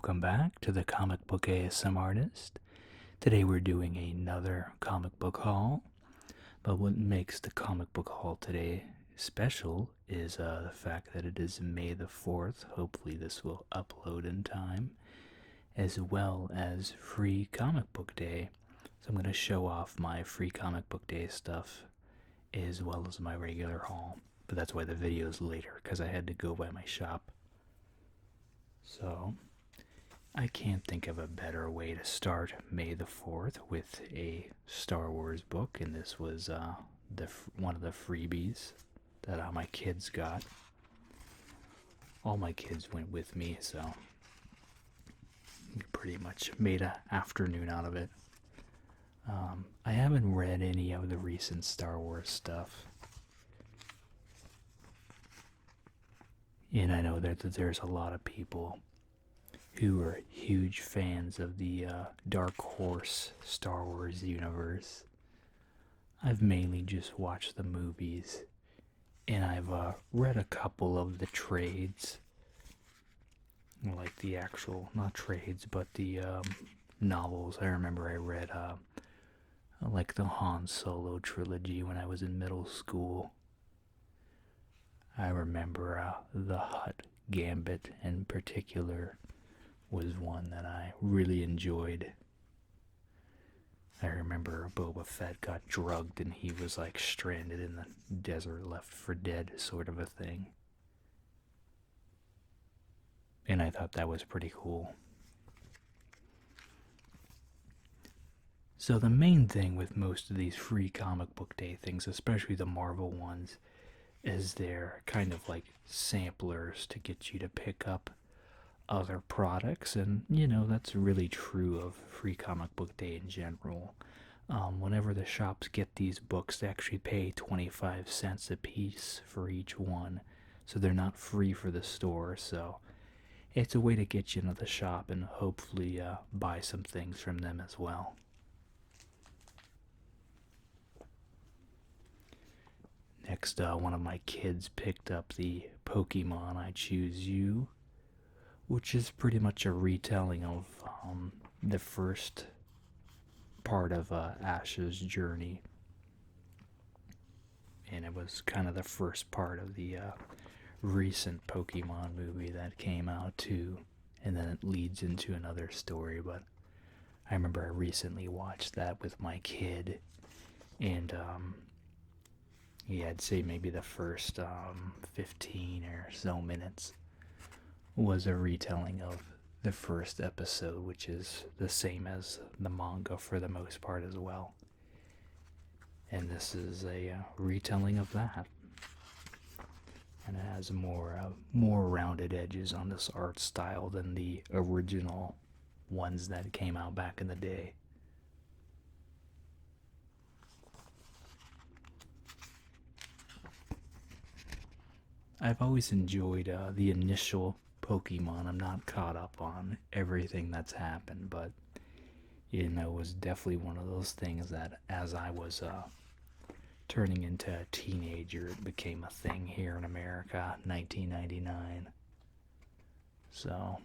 welcome back to the Comic Book ASM Artist. Today we're doing another comic book haul, but what makes the comic book haul today special is the fact that it is May the 4th. Hopefully this will upload in time, as well as Free Comic Book Day. So I'm going to show off my Free Comic Book Day stuff as well as my regular haul, but that's why the video is later, because I had to go by my shop. So, I can't think of a better way to start May the 4th with a Star Wars book, and this was one of the freebies that my kids got. All my kids went with me, so we pretty much made an afternoon out of it. I haven't read any of the recent Star Wars stuff, and I know that there's a lot of people who are huge fans of the Dark Horse Star Wars universe. I've mainly just watched the movies, and I've read a couple of the trades, like the actual, not trades, but the novels. I remember I read like the Han Solo trilogy when I was in middle school. I remember the Hutt Gambit in particular was one that I really enjoyed. I remember Boba Fett got drugged and he was like stranded in the desert, left for dead, sort of a thing. And I thought that was pretty cool. So the main thing with most of these free comic book day things, especially the Marvel ones, is they're kind of like samplers to get you to pick up other products, and that's really true of Free Comic Book Day in general. Whenever the shops get these books, they actually pay 25 cents a piece for each one, so they're not free for the store. So it's a way to get you into the shop and hopefully buy some things from them as well. Next, one of my kids picked up the Pokemon I Choose You, which is pretty much a retelling of the first part of Ash's journey. And it was kind of the first part of the recent Pokemon movie that came out too. And then it leads into another story, but I remember I recently watched that with my kid, and yeah, I'd say maybe the first 15 or so minutes was a retelling of the first episode, which is the same as the manga for the most part as well. And this is a retelling of that. And it has more rounded edges on this art style than the original ones that came out back in the day. I've always enjoyed the initial Pokemon. I'm not caught up on everything that's happened, but it was definitely one of those things that as I was turning into a teenager, it became a thing here in America, 1999. So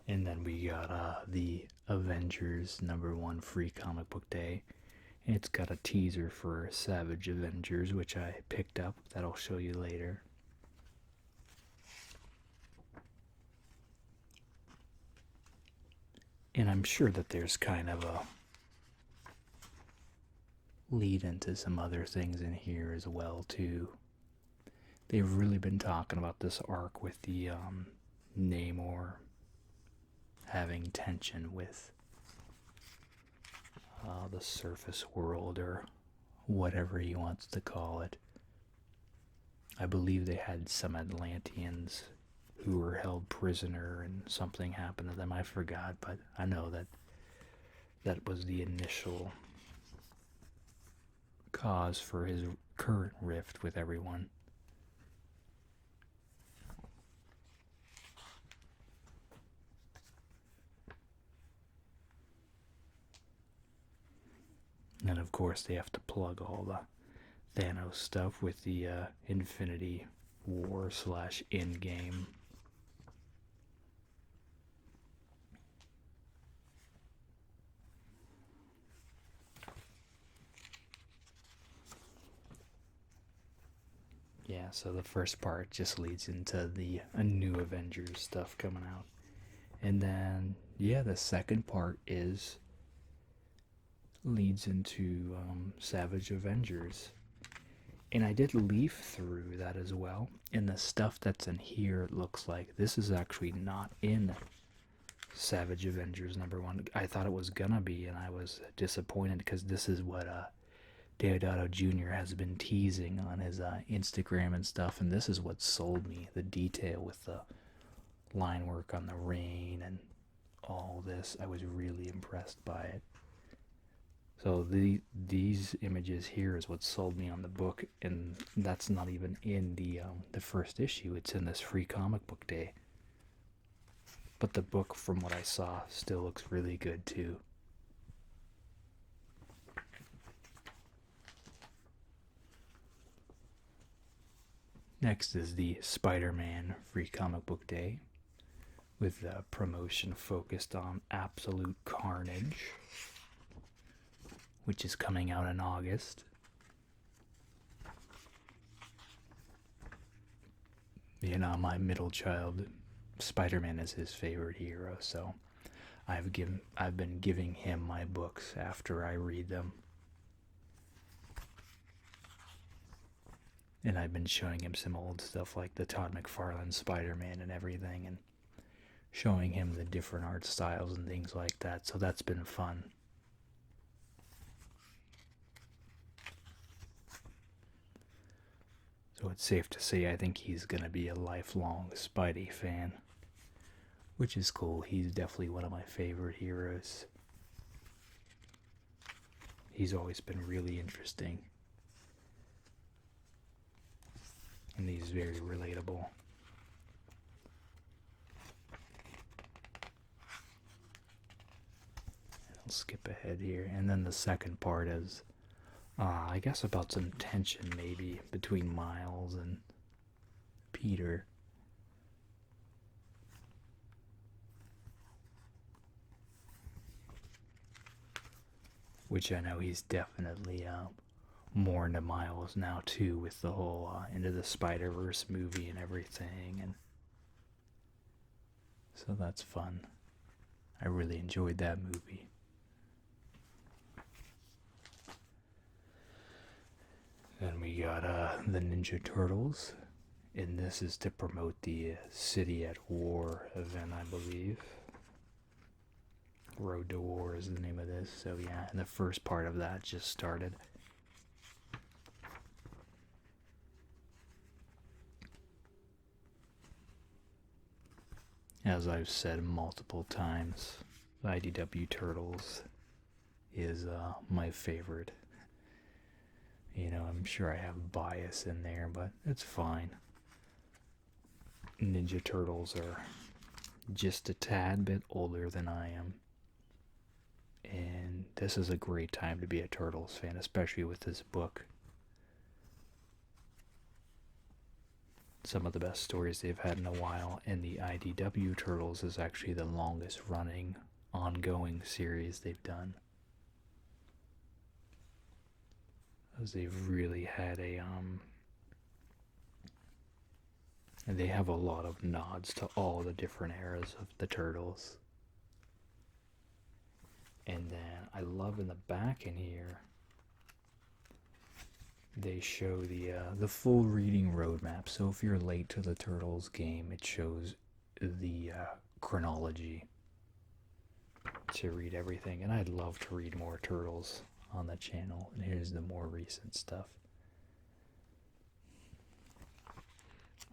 and then we got the Avengers #1 Free Comic Book Day. It's got a teaser for Savage Avengers, which I picked up. That I'll show you later. And I'm sure that there's kind of a lead into some other things in here as well, too. They've really been talking about this arc with the Namor having tension with the surface world, or whatever he wants to call it. I believe they had some Atlanteans who were held prisoner and something happened to them. I forgot, but I know that was the initial cause for his current rift with everyone. And of course they have to plug all the Thanos stuff with the Infinity War slash Endgame. Yeah, so the first part just leads into the a new Avengers stuff coming out. And then, yeah, the second part is leads into Savage Avengers. And I did leaf through that as well. And the stuff that's in here looks like this is actually not in Savage Avengers #1. I thought it was gonna be, and I was disappointed because this is what Deodato Jr. has been teasing on his Instagram and stuff, and this is what sold me. The detail with the line work on the rain and all this, I was really impressed by it. So these images here is what sold me on the book, and that's not even in the first issue. It's in this free comic book day. But the book, from what I saw, still looks really good too. Next is the Spider-Man free comic book day, with the promotion focused on Absolute Carnage, which is coming out in August. You know, my middle child, Spider-Man is his favorite hero, so I've been giving him my books after I read them. And I've been showing him some old stuff like the Todd McFarlane Spider-Man and everything, and showing him the different art styles and things like that, so that's been fun. So it's safe to say I think he's going to be a lifelong Spidey fan, which is cool. He's definitely one of my favorite heroes. He's always been really interesting. And he's very relatable. I'll skip ahead here. And then the second part is, I guess, about some tension maybe between Miles and Peter. Which I know he's definitely more into Miles now too, with the whole Into the Spider-Verse movie and everything, and so that's fun. I really enjoyed that movie. Then we got the Ninja Turtles, and this is to promote the City at War event, I believe. Road to War is the name of this, so yeah, and the first part of that just started. As I've said multiple times, IDW Turtles is my favorite. You know, I'm sure I have bias in there, but it's fine. Ninja Turtles are just a tad bit older than I am. And this is a great time to be a Turtles fan, especially with this book. Some of the best stories they've had in a while, and the IDW Turtles is actually the longest running ongoing series they've done. As they've really had and they have a lot of nods to all the different eras of the Turtles. And then I love in the back in here, they show the full reading roadmap. So if you're late to the Turtles game, it shows the chronology to read everything. And I'd love to read more Turtles on the channel. And here's the more recent stuff.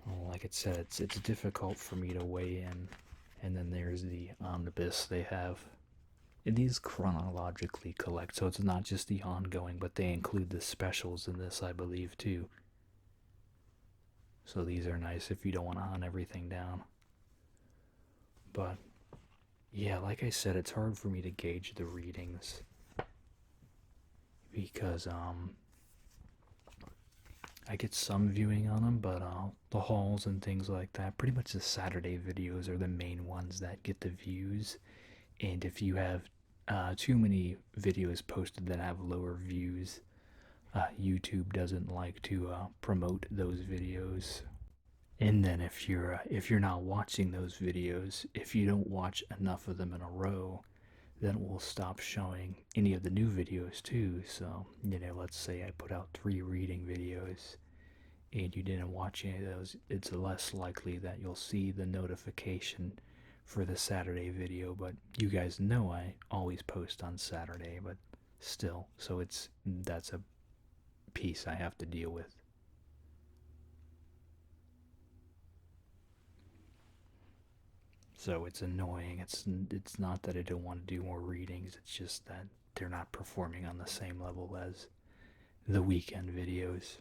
Well, like it said, it's difficult for me to weigh in. And then there's the omnibus they have. And these chronologically collect, so it's not just the ongoing, but they include the specials in this, I believe, too. So these are nice if you don't want to hunt everything down. But, yeah, like I said, it's hard for me to gauge the readings. Because, I get some viewing on them, but the hauls and things like that, pretty much the Saturday videos are the main ones that get the views. And if you have too many videos posted that have lower views, YouTube doesn't like to promote those videos. And then if you're not watching those videos, if you don't watch enough of them in a row, then it will stop showing any of the new videos too. So, let's say I put out 3 reading videos and you didn't watch any of those, it's less likely that you'll see the notification for the Saturday video. But you guys know I always post on Saturday, but still, so that's a piece I have to deal with. So it's annoying. It's not that I don't want to do more readings. It's just that they're not performing on the same level as the weekend videos.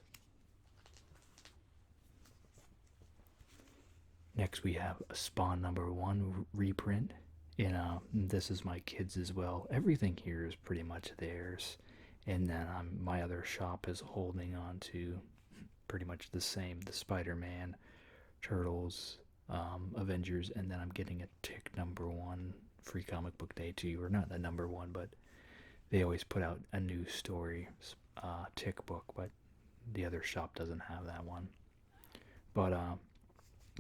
Next we have Spawn #1 reprint. And this is my kids as well. Everything here is pretty much theirs. And then my other shop is holding on to pretty much the same, the Spider-Man, Turtles, Avengers, and then I'm getting a Tick #1 free comic book day too, or not the #1, but they always put out a new story Tick book, but the other shop doesn't have that one. But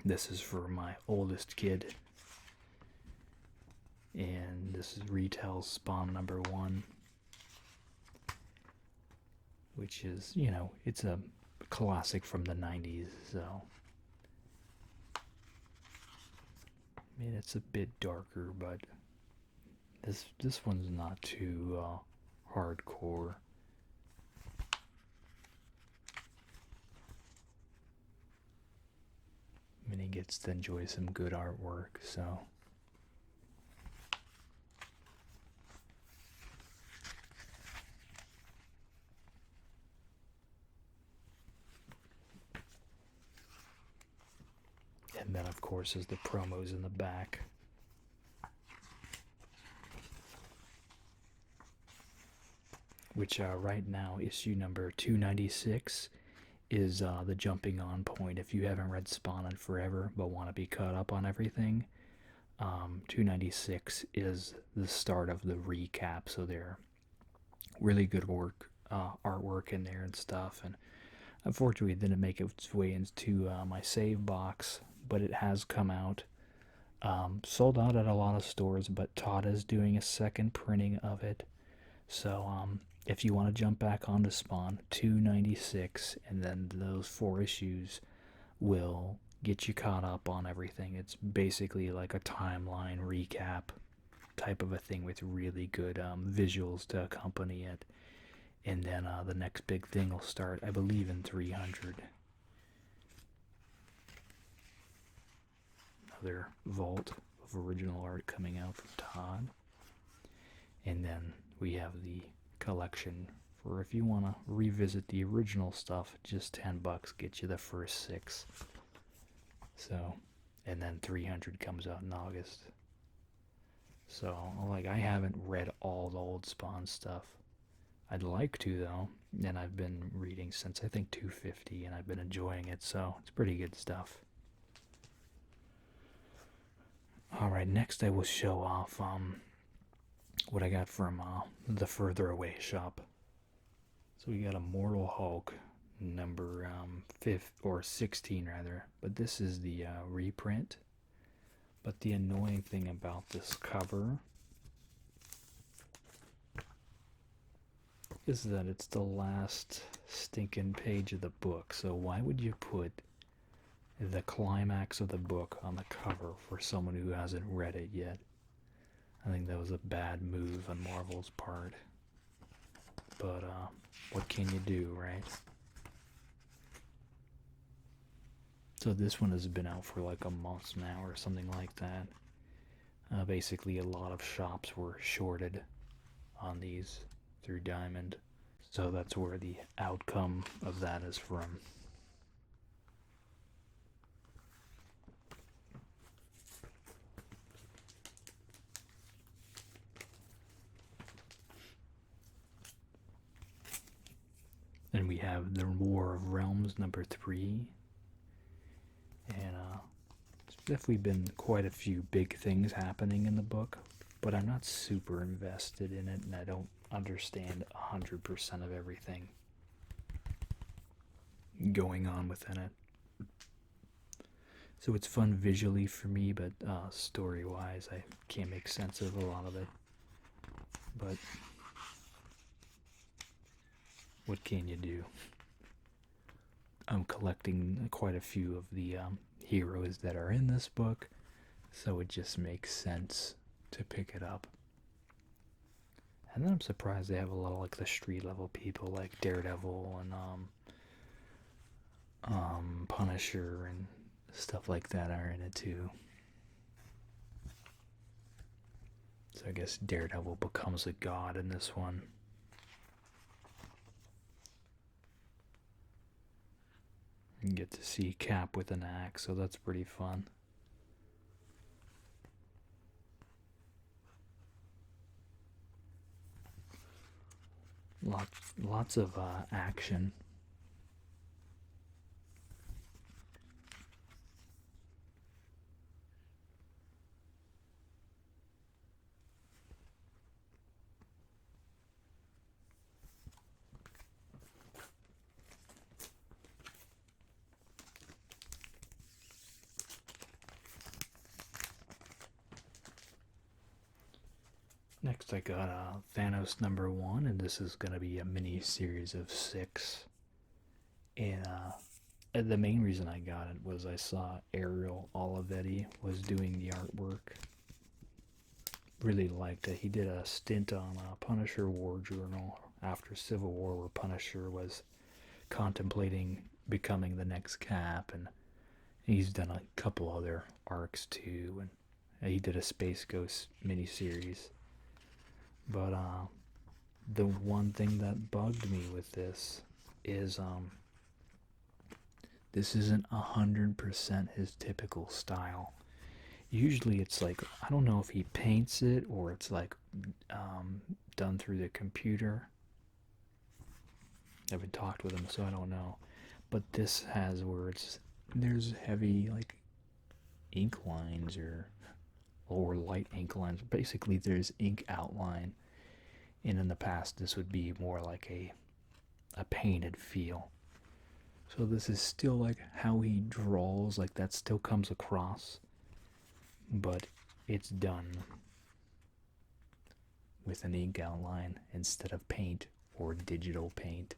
this is for my oldest kid, and this is retail Spawn #1, which is, it's a classic from the 90s, so I mean, it's a bit darker, but this one's not too hardcore. I mean, he gets to enjoy some good artwork, so. And then, of course, is the promos in the back. Which right now, issue number 296 is the jumping on point. If you haven't read Spawn in forever but want to be caught up on everything, 296 is the start of the recap. So they're really good artwork in there and stuff. And unfortunately, it didn't make its way into my save box, but it has come out. Sold out at a lot of stores, but Todd is doing a second printing of it. So if you want to jump back onto Spawn, 296, and then those 4 issues will get you caught up on everything. It's basically like a timeline recap type of a thing with really good visuals to accompany it. And then the next big thing will start, I believe, in 300. Another vault of original art coming out from Todd. And then we have the collection for if you want to revisit the original stuff, just $10 gets you the first 6. So, and then 300 comes out in August. So, like, I haven't read all the old Spawn stuff. I'd like to, though, and I've been reading since I think 250, and I've been enjoying it, so it's pretty good stuff. Alright, next I will show off what I got from the Further Away shop. So we got Immortal Hulk number 16 rather, but this is the reprint. But the annoying thing about this cover is that it's the last stinking page of the book. So why would you put the climax of the book on the cover for someone who hasn't read it yet? I think that was a bad move on Marvel's part. But what can you do, right? So this one has been out for like a month now or something like that. Basically, a lot of shops were shorted on these through Diamond. So that's where the outcome of that is from. And we have the War of of Realms #3. And there's definitely been quite a few big things happening in the book, but I'm not super invested in it, and I don't understand 100% of everything going on within it. So it's fun visually for me, but story-wise, I can't make sense of a lot of it. But what can you do? I'm collecting quite a few of the heroes that are in this book, so it just makes sense to pick it up. And then I'm surprised they have a lot of like the street level people like Daredevil and Punisher and stuff like that are in it too. So I guess Daredevil becomes a god in this one. You get to see Cap with an axe, so that's pretty fun. Lots of action. Next I got Thanos #1, and this is going to be a mini series of 6. And the main reason I got it was I saw Ariel Olivetti was doing the artwork. Really liked it. He did a stint on Punisher War Journal after Civil War, where Punisher was contemplating becoming the next Cap, and he's done a couple other arcs too, and he did a Space Ghost miniseries. But the one thing that bugged me with this is this isn't 100% his typical style. Usually it's like, I don't know if he paints it or it's like done through the computer. I haven't talked with him, so I don't know. But this has where there's heavy like ink lines or light ink lines. Basically there's ink outline, and in the past this would be more like a painted feel. So this is still like how he draws, like that still comes across, but it's done with an ink outline instead of paint or digital paint.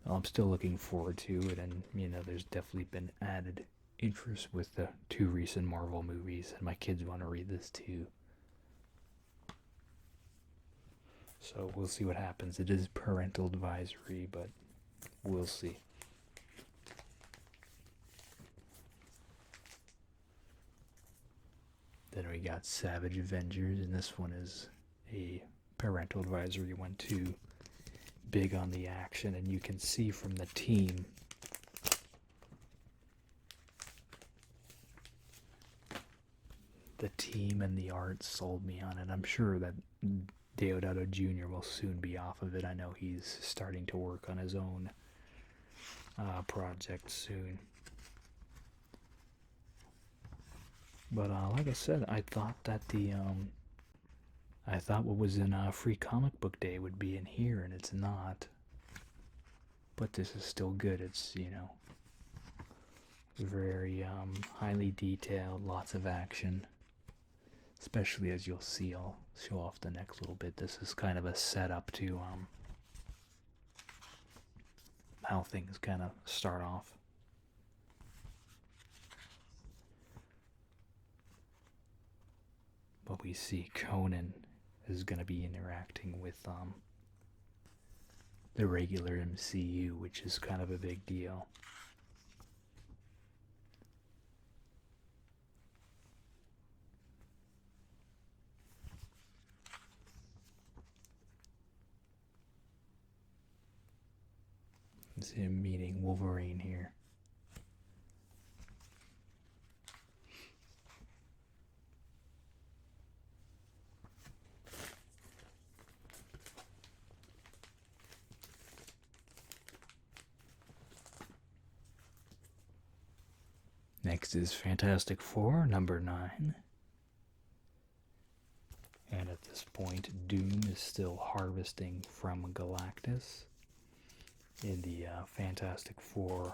I'm still looking forward to it, and there's definitely been added interest with the 2 recent Marvel movies, and my kids want to read this too. So we'll see what happens. It is parental advisory, but we'll see. Then we got Savage Avengers, and this one is a parental advisory one too. Big on the action, and you can see from the team and the art sold me on it. I'm sure that Deodato Jr. will soon be off of it. I know he's starting to work on his own project soon. But like I said, I thought that I thought what was in Free Comic Book Day would be in here, and it's not. But this is still good. It's, very highly detailed, lots of action. Especially as you'll see, I'll show off the next little bit. This is kind of a setup to how things kind of start off. But we see Conan is going to be interacting with the regular MCU, which is kind of a big deal. It's him meeting Wolverine here. Next is Fantastic Four, number 9. And at this point, Doom is still harvesting from Galactus. In the Fantastic Four,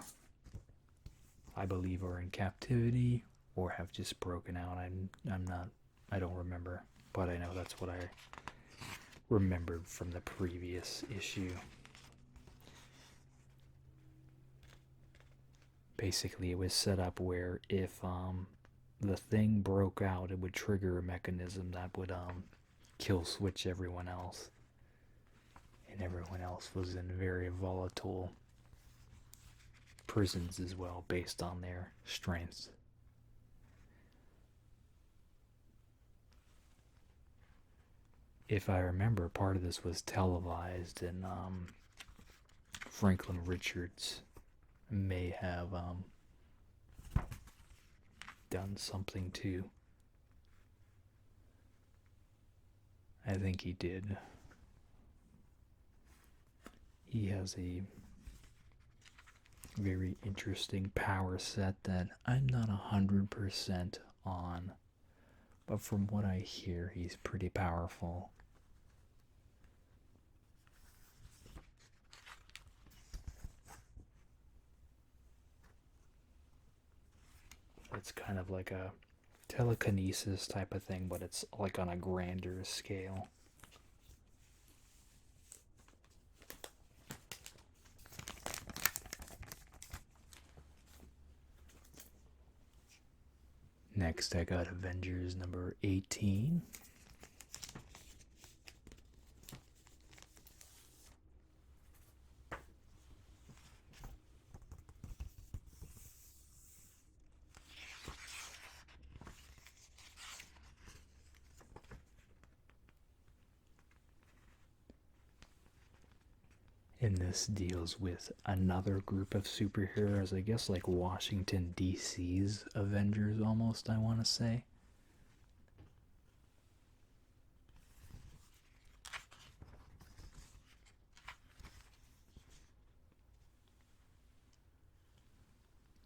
I believe, are in captivity or have just broken out. I don't remember, but I know that's what I remembered from the previous issue. Basically, it was set up where if the thing broke out, it would trigger a mechanism that would kill switch everyone else. And everyone else was in very volatile prisons as well, based on their strengths. If I remember, part of this was televised, and Franklin Richards may have done something too. I think he did. He has a very interesting power set that I'm not 100% on, but from what I hear, he's pretty powerful. It's kind of like a telekinesis type of thing, but it's like on a grander scale. Next, I got Avengers number 18. And this deals with another group of superheroes, I guess like Washington, D.C.'s Avengers almost, I want to say.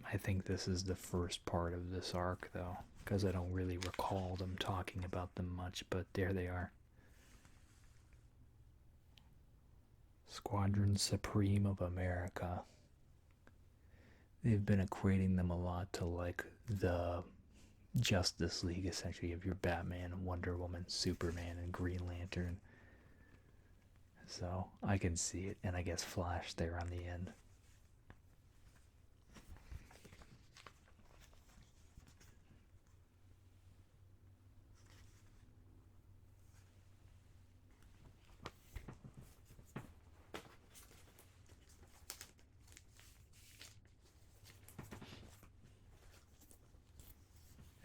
I think this is the first part of this arc, though, because I don't really recall them talking about them much, but there they are. Squadron Supreme of America. They've been equating them a lot to like the Justice League, essentially, of your Batman, Wonder Woman, Superman, and Green Lantern. So I can see it, and I guess Flash there on the end.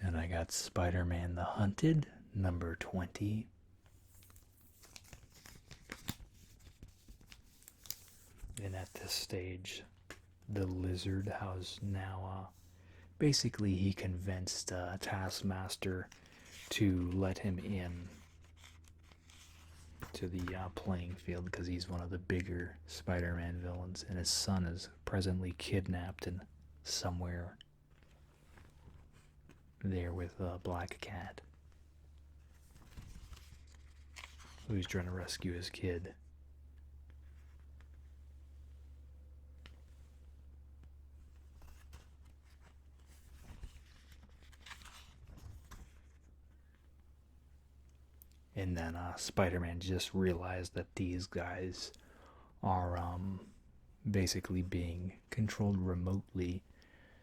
And I got Spiderman The Hunted, number 20. And at this stage, the Lizard has now, basically he convinced Taskmaster to let him in to the playing field because he's one of the bigger Spider-Man villains, and his son is presently kidnapped and somewhere there with Black Cat, who's trying to rescue his kid. And then Spider-Man just realized that these guys are basically being controlled remotely,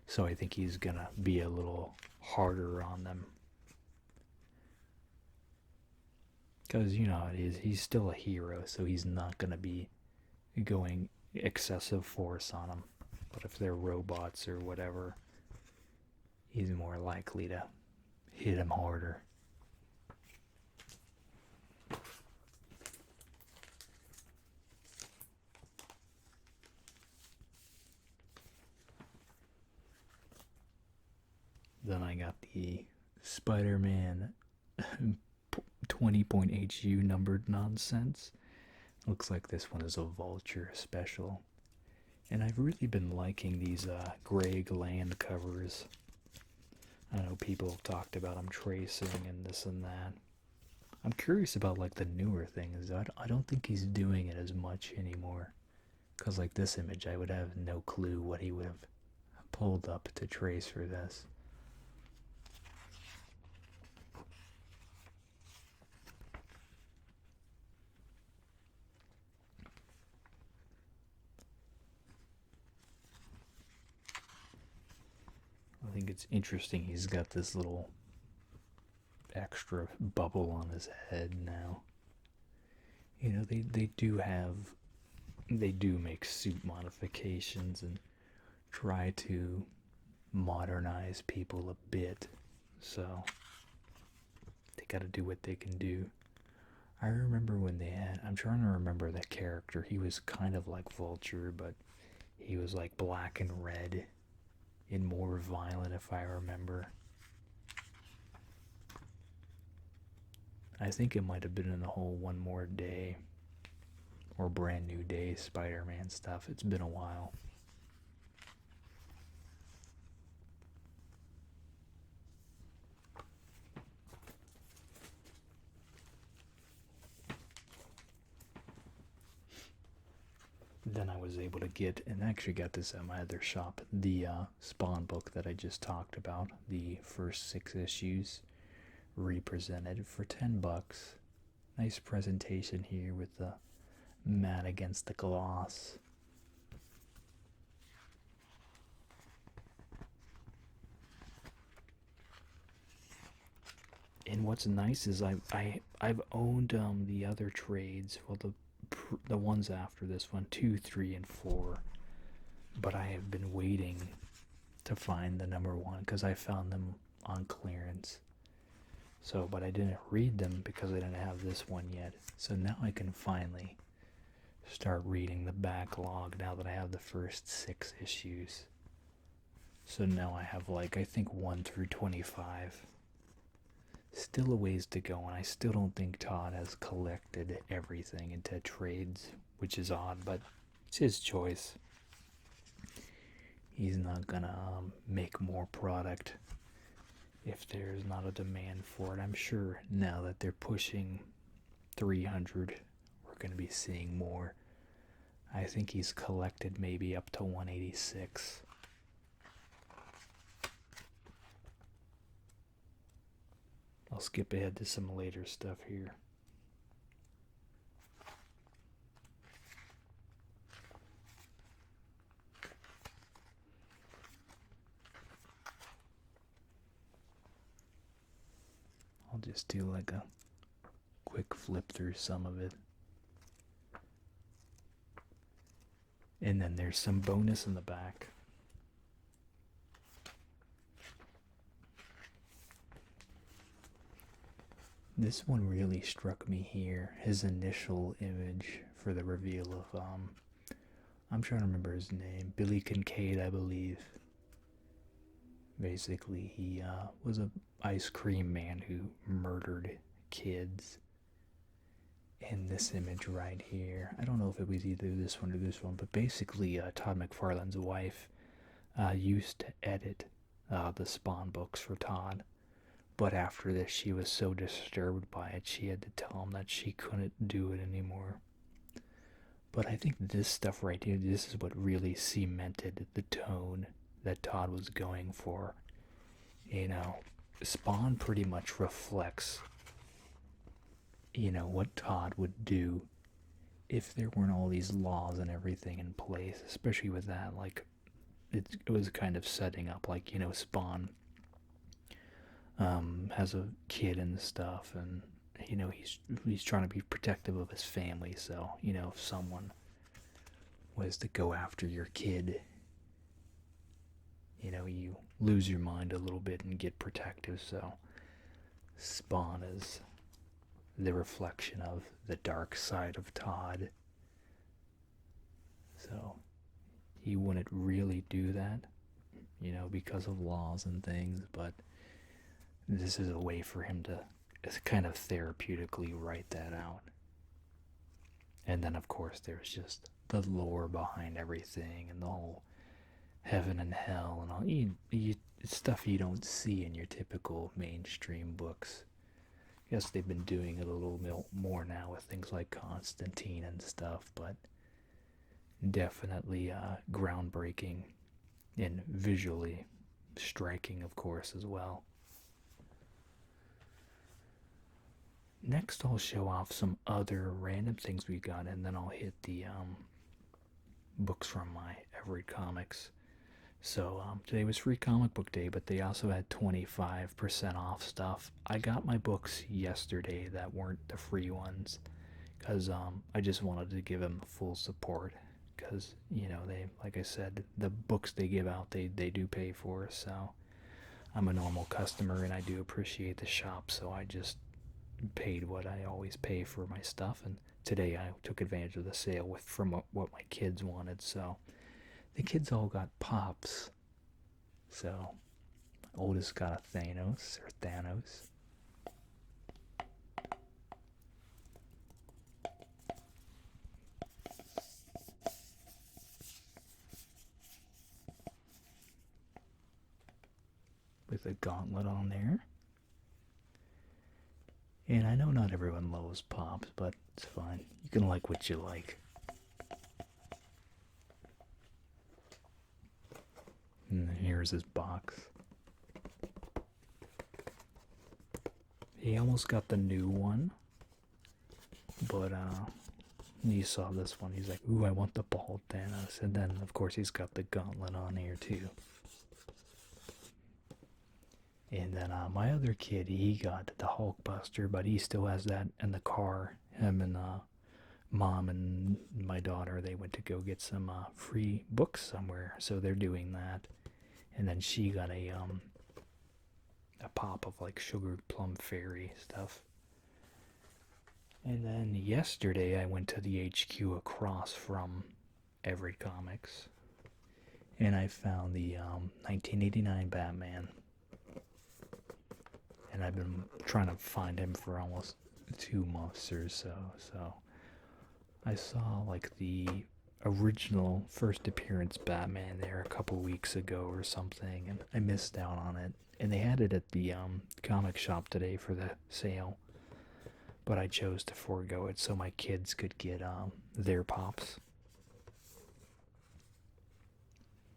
so I think he's gonna be a little harder on them. Because, you know, he's still a hero, so he's not gonna be going excessive force on them. But if they're robots or whatever, he's more likely to hit him harder. Then I got the Spider-Man 20.HU numbered nonsense. Looks like this one is a Vulture special. And I've really been liking these Greg Land covers. I know people have talked about him tracing and this and that. I'm curious about like the newer things. I don't think he's doing it as much anymore. Cause like this image, I would have no clue what he would have pulled up to trace for this. I think it's interesting he's got this little extra bubble on his head now. You know, they do make suit modifications and try to modernize people a bit. So they got to do what they can do. I remember when they had, I'm trying to remember that character. He was kind of like Vulture, but he was like black and red and more violent, if I remember. I think it might have been in the whole One More Day or Brand New Day Spider-Man stuff. It's been a while. Then I was able to get, and I actually got this at my other shop, the Spawn book that I just talked about, the first 6 issues, represented for $10. Nice presentation here with the matte against the gloss. And what's nice is I've owned the other trades, well the ones after this one, 2, 3, and 4, but I have been waiting to find the number 1 because I found them on clearance. So, but I didn't read them because I didn't have this one yet. So now I can finally start reading the backlog now that I have the first 6 issues. So now I have like I think 1 through 25. Still a ways to go, and I still don't think Todd has collected everything into trades, which is odd, but it's his choice. He's not gonna make more product if there's not a demand for it. I'm sure now that they're pushing 300, we're going to be seeing more. I think he's collected maybe up to 186. I'll skip ahead to some later stuff here. I'll just do like a quick flip through some of it. And then there's some bonus in the back. This one really struck me here. His initial image for the reveal of, I'm trying to remember his name, Billy Kincaid, I believe. Basically, he was a ice cream man who murdered kids. In this image right here, I don't know if it was either this one or this one, but basically, Todd McFarlane's wife used to edit the Spawn books for Todd. But after this, she was so disturbed by it, she had to tell him that she couldn't do it anymore. But I think this stuff right here, this is what really cemented the tone that Todd was going for. You know, Spawn pretty much reflects, you know, what Todd would do if there weren't all these laws and everything in place, especially with that. Like, it was kind of setting up, like, you know, Spawn has a kid and stuff, and you know he's trying to be protective of his family. So you know if someone was to go after your kid, you know you lose your mind a little bit and get protective. So Spawn is the reflection of the dark side of Todd. So he wouldn't really do that, you know, because of laws and things, but this is a way for him to kind of therapeutically write that out. And then, of course, there's just the lore behind everything and the whole heaven and hell and all stuff you don't see in your typical mainstream books. Yes, they've been doing it a little bit more now with things like Constantine and stuff, but definitely groundbreaking and visually striking, of course, as well. Next, I'll show off some other random things we got, and then I'll hit the books from my Everett Comics. So today was free comic book day, but they also had 25% off stuff. I got my books yesterday that weren't the free ones because I just wanted to give them full support because, they, like I said, the books they give out, they do pay for. So I'm a normal customer and I do appreciate the shop, so I just paid what I always pay for my stuff. And today I took advantage of the sale from what my kids wanted. So the kids all got pops. So my oldest got a Thanos. With a gauntlet on there. And I know not everyone loves pops, but it's fine. You can like what you like. And here's his box. He almost got the new one, but you saw this one. He's like, "Ooh, I want the bald Thanos," and then of course he's got the gauntlet on here too. And then my other kid, he got the Hulkbuster, but he still has that in the car. Him and mom and my daughter, they went to go get some free books somewhere, so they're doing that. And then she got a pop of like Sugar Plum Fairy stuff. And then yesterday I went to the HQ across from Everett Comics, and I found the 1989 Batman. And I've been trying to find him for almost 2 months or so. So I saw like the original first appearance Batman there a couple weeks ago or something, and I missed out on it. And they had it at the comic shop today for the sale, but I chose to forego it so my kids could get their pops.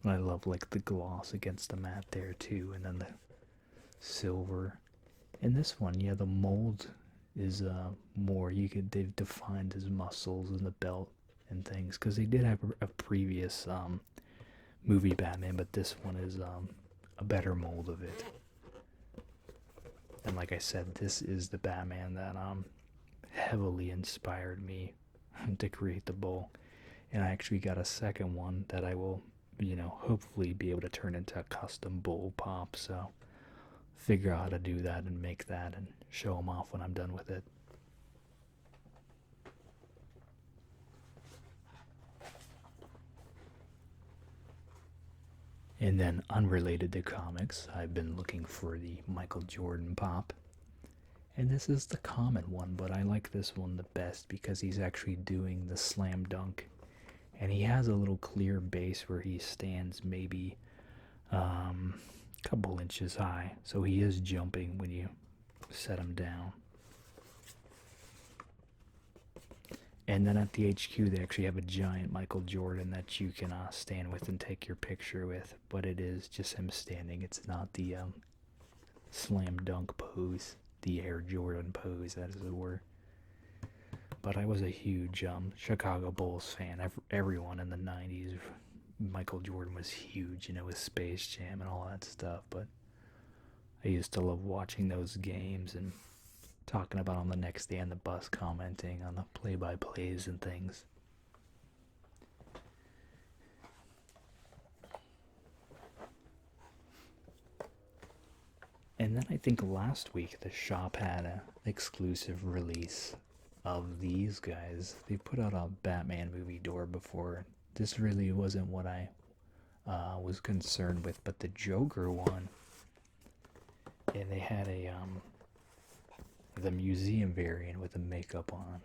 I love like the gloss against the matte there too, and then the silver. In this one, yeah, the mold is more. They've defined his muscles and the belt and things because they did have a previous movie Batman, but this one is a better mold of it. And like I said, this is the Batman that heavily inspired me to create the bowl. And I actually got a second one that I will, hopefully be able to turn into a custom bowl pop. So figure out how to do that and make that and show them off when I'm done with it. And then, unrelated to comics, I've been looking for the Michael Jordan pop. And this is the common one, but I like this one the best because he's actually doing the slam dunk. And he has a little clear base where he stands maybe a couple inches high. So he is jumping when you set him down. And then at the HQ, they actually have a giant Michael Jordan that you can stand with and take your picture with. But it is just him standing. It's not the slam dunk pose, the Air Jordan pose, as it were. But I was a huge Chicago Bulls fan. Everyone in the 90s, Michael Jordan was huge, with Space Jam and all that stuff. But I used to love watching those games and talking about on the next day on the bus, commenting on the play-by-plays and things. And then I think last week the shop had an exclusive release of these guys. They put out a Batman movie door before. This really wasn't what I was concerned with, but the Joker one. And they had the museum variant with the makeup on.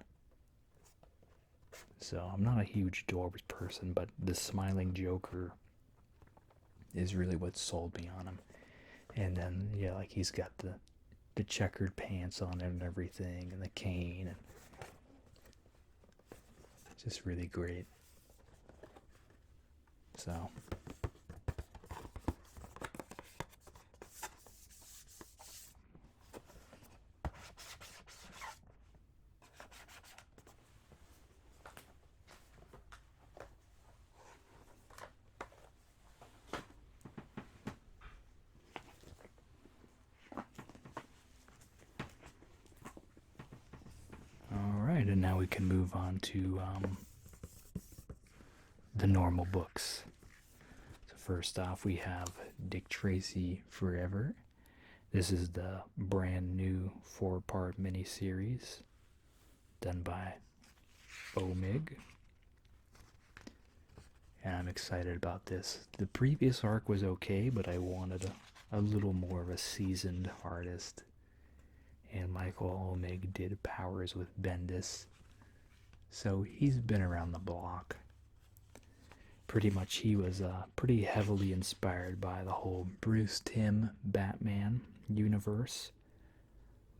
So I'm not a huge Doors person, but the Smiling Joker is really what sold me on him. And then yeah, like he's got the checkered pants on it and everything, and the cane, and just really great. So all right, and now we can move on to the normal books. So first off, we have Dick Tracy Forever. This is the brand new 4-part miniseries done by Omig. And I'm excited about this. The previous arc was okay, but I wanted a little more of a seasoned artist. And Michael Omig did Powers with Bendis. So he's been around the block. Pretty much he was pretty heavily inspired by the whole Bruce Timm Batman universe.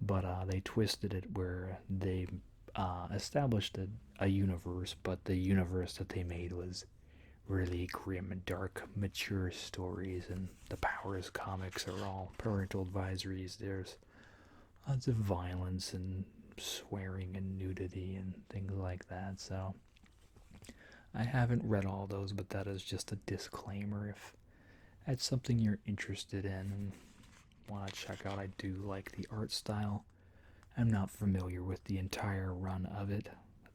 But they twisted it where they established a universe, but the universe that they made was really grim and dark, mature stories, and the Powers comics are all parental advisories. There's lots of violence and swearing and nudity and things like that. So I haven't read all those, but that is just a disclaimer. If that's something you're interested in and want to check out, I do like the art style. I'm not familiar with the entire run of it.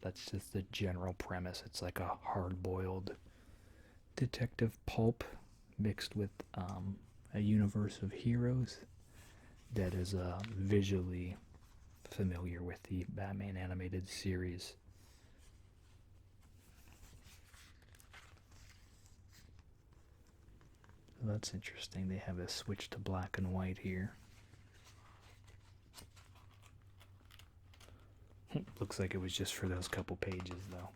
That's just the general premise. It's like a hard-boiled detective pulp mixed with a universe of heroes that is visually familiar with the Batman animated series. So that's interesting. They have a switch to black and white here. Looks like it was just for those couple pages, though.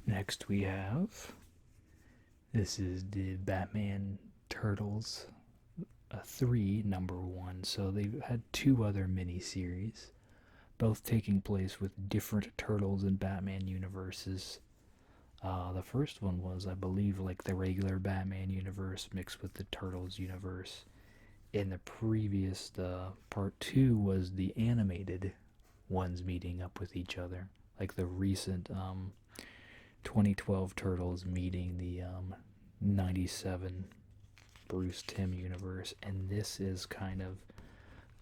Next we have, this is the Batman Turtles 3 number 1. So they've had 2 other miniseries, both taking place with different Turtles and Batman universes. The first one was, I believe, like the regular Batman universe mixed with the Turtles universe. In the previous, part 2 was the animated ones meeting up with each other. Like the recent 2012 Turtles meeting the 97 Bruce Timm universe, and this is kind of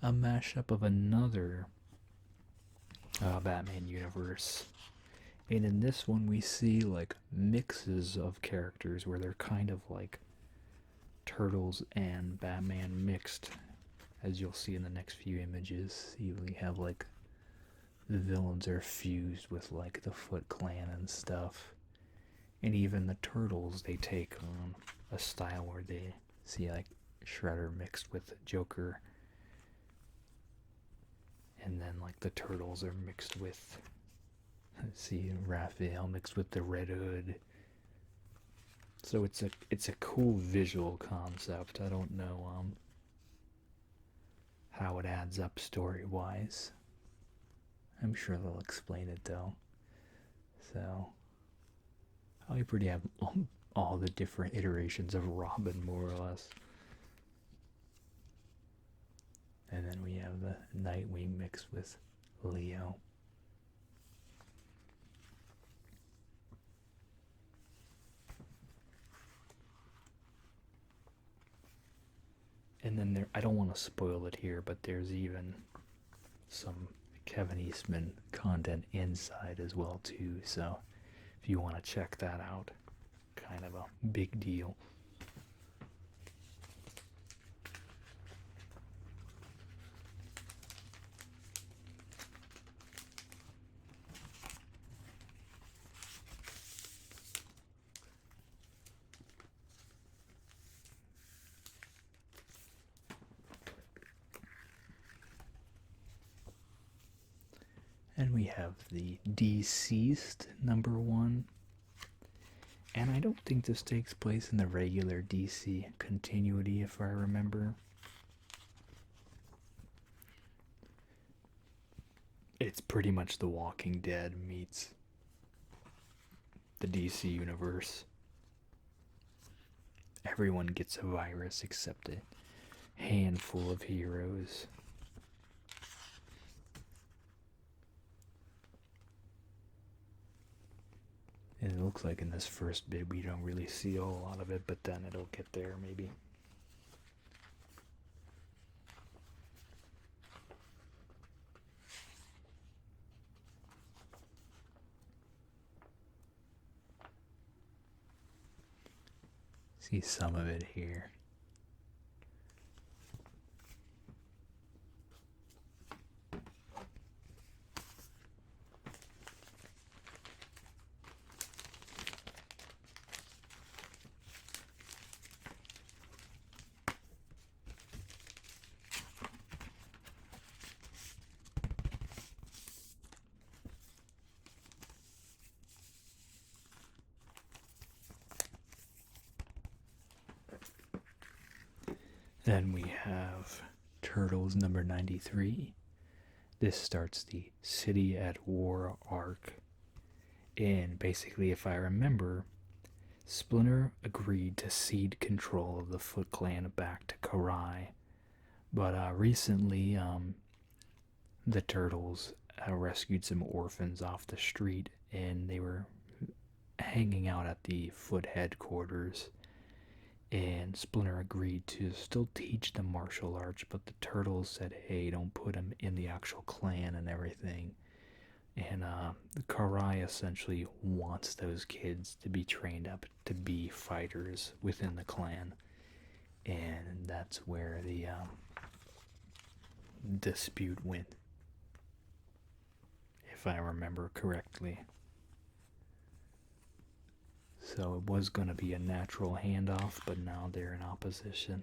a mashup of another Batman universe. And in this one, we see like mixes of characters where they're kind of like Turtles and Batman mixed, as you'll see in the next few images. You have like the villains are fused with like the Foot Clan and stuff. And even the Turtles, they take on a style where they see like Shredder mixed with Joker. And then like the Turtles are mixed with, see, Raphael mixed with the Red Hood. So it's a cool visual concept. I don't know how it adds up story-wise. I'm sure they'll explain it though. So we pretty have all the different iterations of Robin, more or less. And then we have the Nightwing mixed with Leo. And then there, I don't want to spoil it here, but there's even some Kevin Eastman content inside as well too. So if you want to check that out. Kind of a big deal. And we have the Deceased #1. And I don't think this takes place in the regular DC continuity, if I remember. It's pretty much The Walking Dead meets the DC universe. Everyone gets a virus except a handful of heroes. And it looks like in this first bit we don't really see a whole lot of it, but then it'll get there maybe. See some of it here. Then we have Turtles #93. This starts the City at War arc. And basically, if I remember, Splinter agreed to cede control of the Foot Clan back to Karai. But recently, the Turtles rescued some orphans off the street, and they were hanging out at the Foot headquarters. And Splinter agreed to still teach them martial arts, but the Turtles said, hey, don't put them in the actual clan and everything. And Karai essentially wants those kids to be trained up to be fighters within the clan. And that's where the dispute went, if I remember correctly. So it was going to be a natural handoff, but now they're in opposition.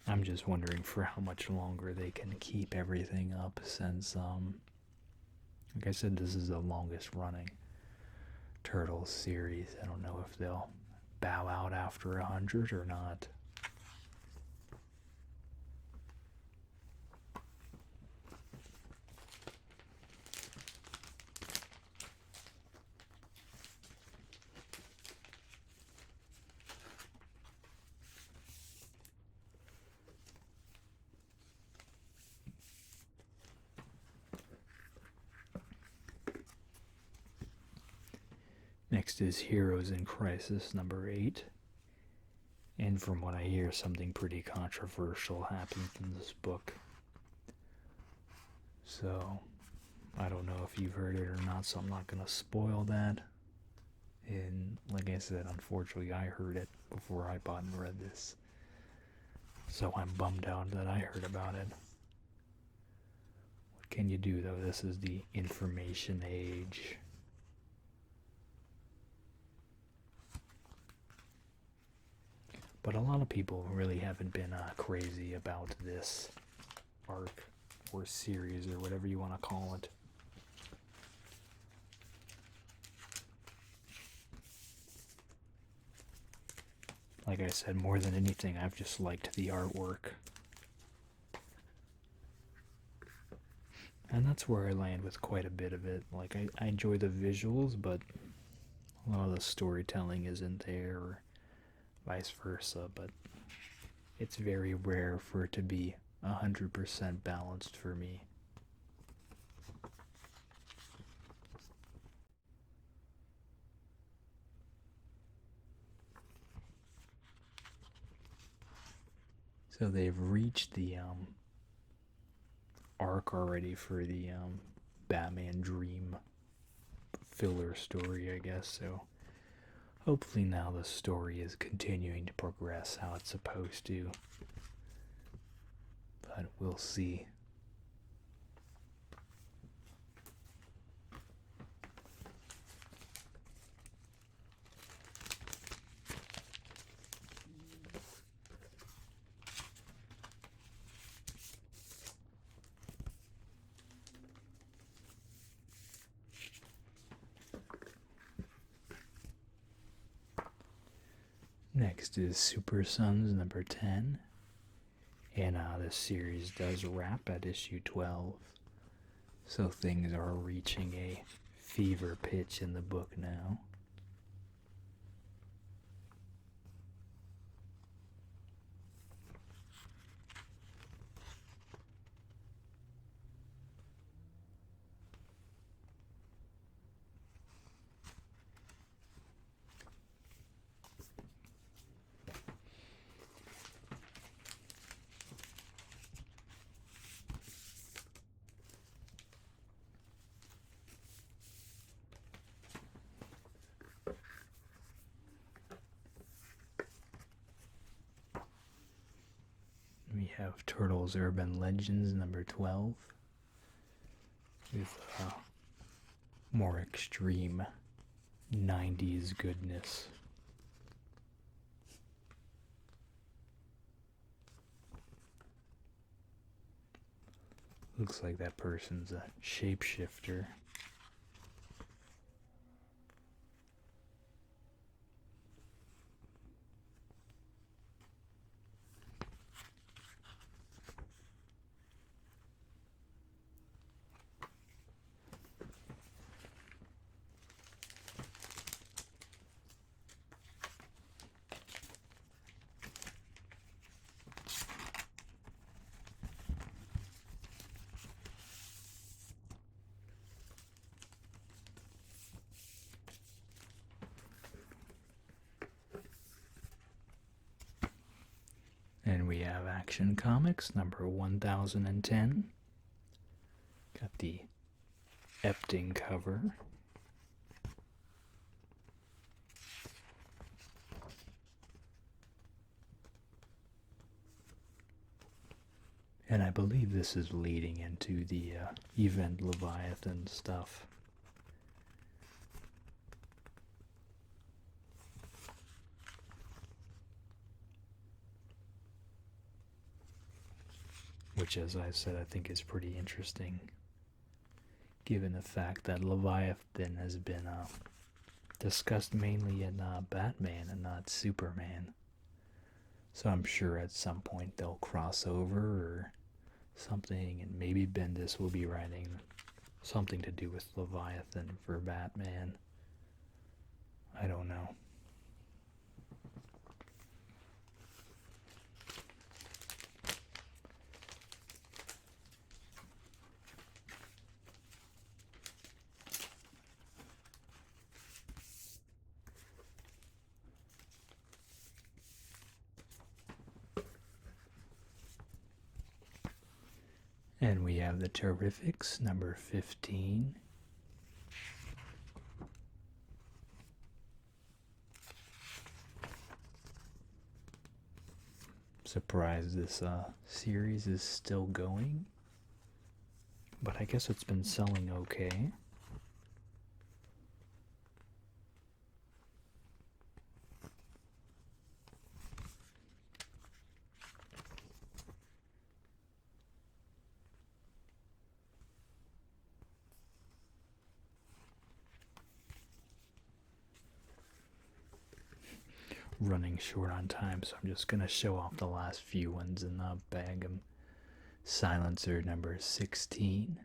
I'm just wondering for how much longer they can keep everything up, since, like I said, this is the longest running Turtles series. I don't know if they'll bow out after 100 or not. Next is Heroes in Crisis #8. And from what I hear, something pretty controversial happens in this book. So, I don't know if you've heard it or not, so I'm not going to spoil that. And like I said, unfortunately, I heard it before I bought and read this. So I'm bummed out that I heard about it. What can you do, though? This is the information age. But a lot of people really haven't been crazy about this arc or series or whatever you want to call it. Like I said, more than anything, I've just liked the artwork. And that's where I land with quite a bit of it. Like, I enjoy the visuals, but a lot of the storytelling isn't there, or vice versa. But it's very rare for it to be 100% balanced for me. So they've reached the arc already for the Batman Dream filler story, I guess. So hopefully now the story is continuing to progress how it's supposed to. But we'll see. Next is Super Sons number 10. And this series does wrap at issue 12. So things are reaching a fever pitch in the book now. We have Turtles Urban Legends number 12 with more extreme 90s goodness. Looks like that person's a shapeshifter. And we have Action Comics number 1010. Got the Epting cover. And I believe this is leading into the Event Leviathan stuff. Which, as I said, I think is pretty interesting, given the fact that Leviathan has been discussed mainly in Batman and not Superman. So I'm sure at some point they'll cross over or something, and maybe Bendis will be writing something to do with Leviathan for Batman. I don't know. And we have the Terrifics, number 15. Surprised this series is still going. But I guess it's been selling okay. Running short on time, so I'm just gonna show off the last few ones in the bag. Silencer number 16.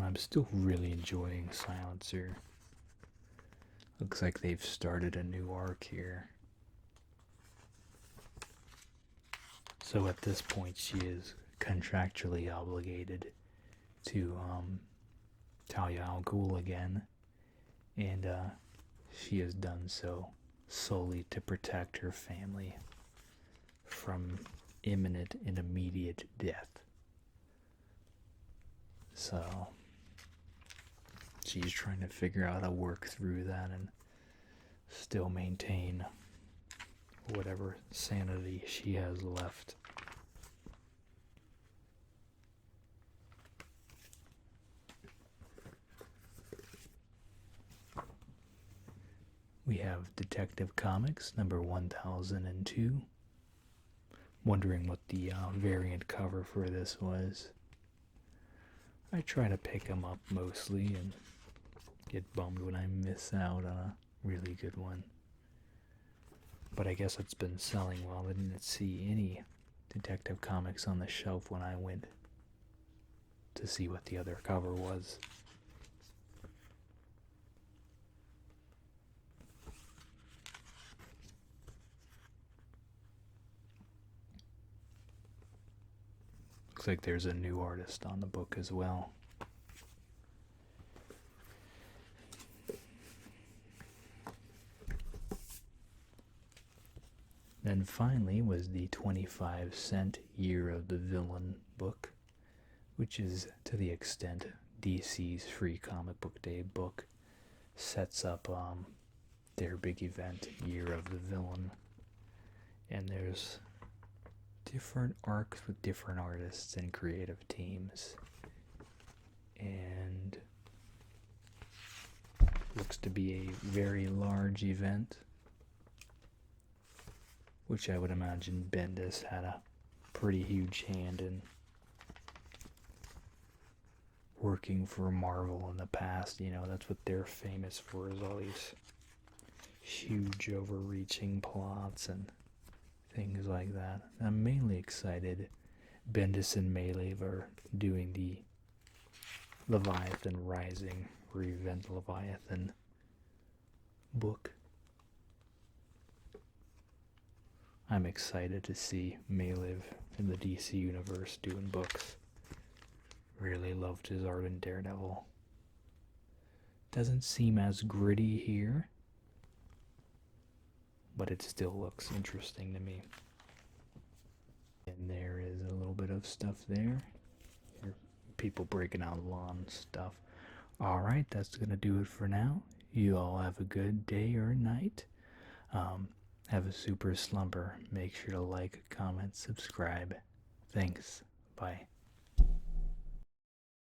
I'm still really enjoying Silencer. Looks like they've started a new arc here. So at this point she is contractually obligated to Talia al Ghul again, and she has done so solely to protect her family from imminent and immediate death. So she's trying to figure out how to work through that and still maintain whatever sanity she has left. We have Detective Comics number 1002. Wondering what the variant cover for this was. I try to pick them up mostly and get bummed when I miss out on a really good one. But I guess it's been selling well. I didn't see any Detective Comics on the shelf when I went to see what the other cover was. Looks like there's a new artist on the book as well. Then finally was the 25-cent Year of the Villain book, which is to the extent DC's Free Comic Book Day book sets up their big event, Year of the Villain. And there's different arcs with different artists and creative teams. And looks to be a very large event, which I would imagine Bendis had a pretty huge hand in working for Marvel in the past. You know, that's what they're famous for, is all these huge overreaching plots and things like that. I'm mainly excited Bendis and Maylev are doing the Leviathan Rising, Revent Leviathan book. I'm excited to see Maylev in the DC universe doing books. Really loved his art in Daredevil. Doesn't seem as gritty here, but it still looks interesting to me. And there is a little bit of stuff there. People breaking out lawn stuff. Alright, that's going to do it for now. You all have a good day or night. Have a super slumber. Make sure to like, comment, subscribe. Thanks. Bye.